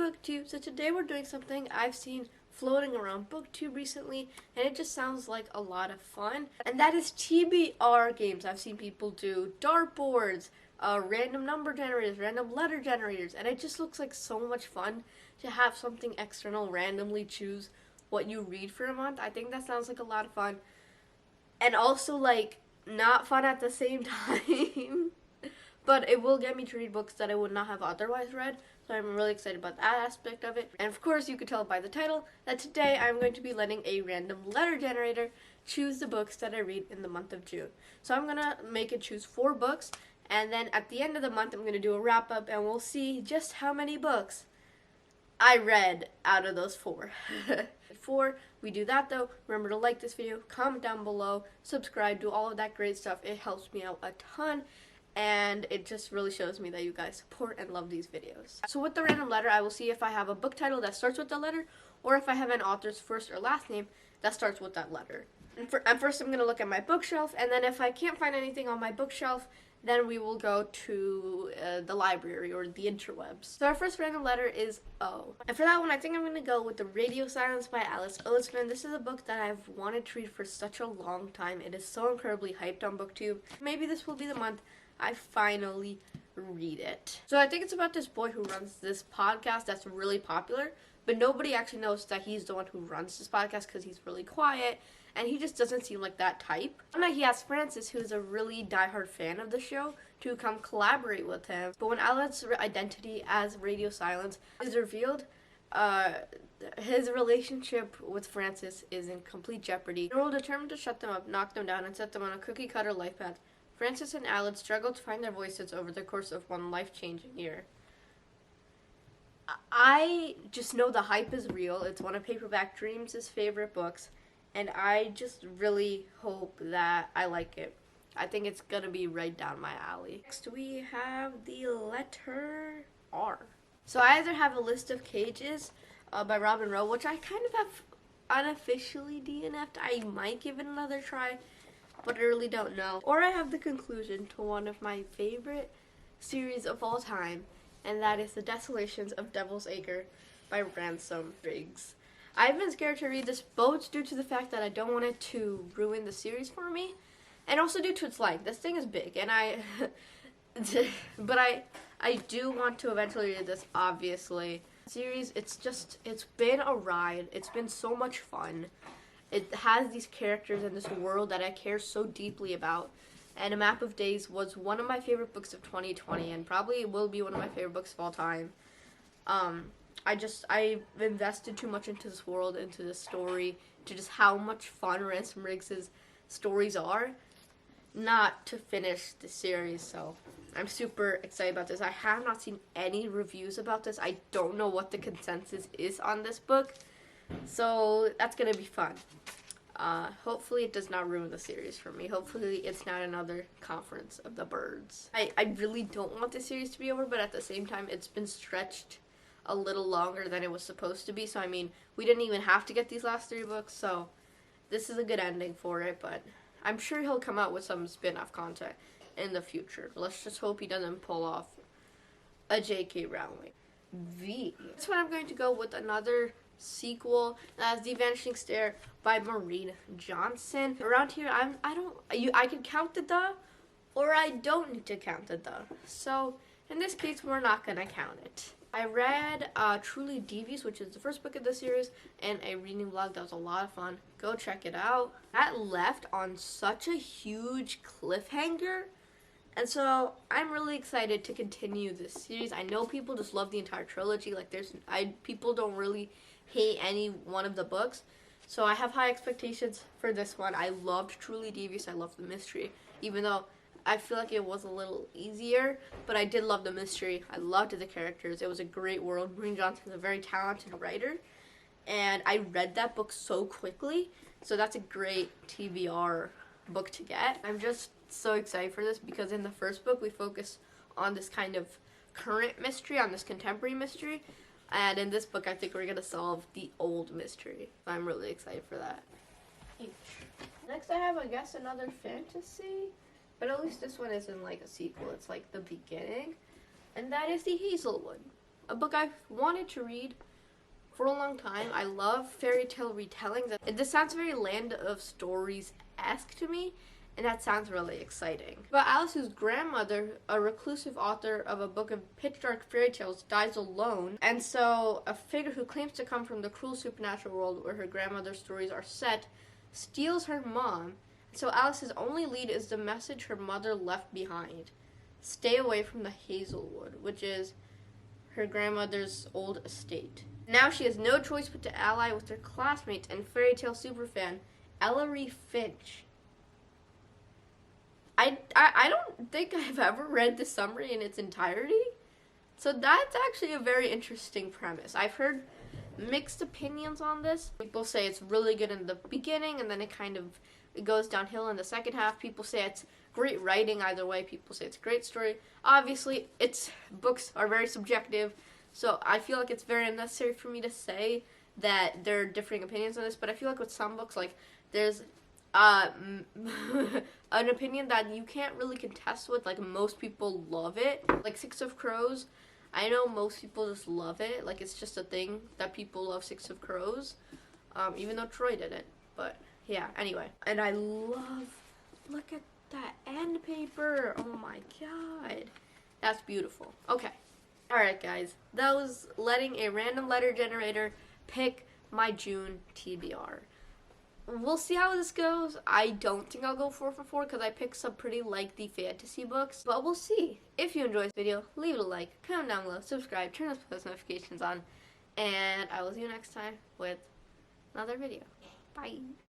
BookTube. So today we're doing something I've seen floating around BookTube recently, and it just sounds like a lot of fun. And that is TBR games. I've seen people do dartboards, random number generators, random letter generators, and it just looks like so much fun to have something external randomly choose what you read for a month. I think that sounds like a lot of fun. And also, like, not fun at the same time. But it will get me to read books that I would not have otherwise read, so I'm really excited about that aspect of it. And of course, you could tell by the title that today I'm going to be letting a random letter generator choose the books that I read in the month of June. So I'm going to make it choose 4 books, and then at the end of the month, I'm going to do a wrap-up, and we'll see just how many books I read out of those 4. Before we do that though, remember to like this video, comment down below, subscribe, do all of that great stuff. It helps me out a ton. And it just really shows me that you guys support and love these videos. So with the random letter, I will see if I have a book title that starts with the letter, or if I have an author's first or last name that starts with that letter. And first I'm going to look at my bookshelf, and then if I can't find anything on my bookshelf, then we will go to the library or the interwebs. So our first random letter is O. And for that one, I think I'm going to go with The Radio Silence by Alice Oseman. This is a book that I've wanted to read for such a long time. It is so incredibly hyped on BookTube. Maybe this will be the month I finally read it. So I think it's about this boy who runs this podcast that's really popular, but nobody actually knows that he's the one who runs this podcast because he's really quiet, and he just doesn't seem like that type. One night he asked Francis, who is a really diehard fan of the show, to come collaborate with him. But when Alex's identity as Radio Silence is revealed, his relationship with Francis is in complete jeopardy. Earl, determined to shut them up, knock them down, and set them on a cookie-cutter life path, Francis and Alex struggle to find their voices over the course of one life-changing year. I just know the hype is real. It's one of Paperback Dreams' favorite books, and I just really hope that I like it. I think it's gonna be right down my alley. Next we have the letter R. So I either have A List of Cages by Robin Rowe, which I kind of have unofficially DNF'd. I might give it another try, but I really don't know. Or I have the conclusion to one of my favorite series of all time, and that is The Desolations of Devil's Acre by Ransom Riggs. I've been scared to read this both due to the fact that I don't want it to ruin the series for me, and also due to its length. This thing is big, and but I do want to eventually read this, obviously. Series, it's been a ride. It's been so much fun. It has these characters in this world that I care so deeply about. And A Map of Days was one of my favorite books of 2020, and probably will be one of my favorite books of all time. I've invested too much into this world, into this story, to just how much fun Ransom Riggs' stories are, not to finish the series, so I'm super excited about this. I have not seen any reviews about this. I don't know what the consensus is on this book, so that's going to be fun. Hopefully it does not ruin the series for me. Hopefully it's not another Conference of the Birds. I really don't want the series to be over, but at the same time, it's been stretched a little longer than it was supposed to be. So, I mean, we didn't even have to get these last 3 books, so this is a good ending for it, but I'm sure he'll come out with some spin-off content in the future. Let's just hope he doesn't pull off a J.K. Rowling. V. That's when I'm going to go with another sequel. That's The Vanishing Stair by Maureen Johnson. Around here, I can count the "the," or I don't need to count the "the." So in this case, we're not gonna count it. I read Truly Devious, which is the first book of the series, and a reading vlog that was a lot of fun. Go check it out. That left on such a huge cliffhanger, and so I'm really excited to continue this series. I know people just love the entire trilogy. Like, people don't really hate any one of the books, so I have high expectations for this one. I loved Truly Devious. I loved the mystery, even though I feel like it was a little easier, but I did love the mystery. I loved the characters. It was a great world. Maureen Johnson is a very talented writer, and I read that book so quickly, so that's a great TBR book to get. I'm just so excited for this because in the first book, we focus on this kind of current mystery, on this contemporary mystery, and in this book, I think we're going to solve the old mystery. I'm really excited for that. Next, I have, I guess, another fantasy. But at least this one isn't like a sequel. It's like the beginning. And that is The Hazelwood a book I've wanted to read for a long time. I love fairy tale retellings. This sounds very Land of Stories-esque to me, and that sounds really exciting. But Alice's grandmother, a reclusive author of a book of pitch dark fairy tales, dies alone, and so a figure who claims to come from the cruel supernatural world where her grandmother's stories are set steals her mom. So Alice's only lead is the message her mother left behind: stay away from the Hazelwood, which is her grandmother's old estate. Now she has no choice but to ally with her classmate and fairy tale superfan Ellery Finch. I don't think I've ever read the summary in its entirety, so that's actually a very interesting premise. I've heard mixed opinions on this. People say it's really good in the beginning, and then it goes downhill in the second half. People say it's great writing either way. People say it's a great story. Obviously, books are very subjective, so I feel like it's very unnecessary for me to say that there are differing opinions on this, but I feel like with some books, like, there's an opinion that you can't really contest with. Like, most people love it. Like, Six of Crows, I know most people just love it. Like, it's just a thing that people love Six of Crows, even though Troy didn't. But, yeah, anyway. And I love, look at that end paper. Oh my god. That's beautiful. Okay. Alright, guys. That was letting a random letter generator pick my June TBR. We'll see how this goes. I don't think I'll go 4 for 4 because I picked some pretty lengthy fantasy books, but we'll see. If you enjoyed this video, leave it a like, comment down below, subscribe, turn those post notifications on, and I will see you next time with another video. Bye.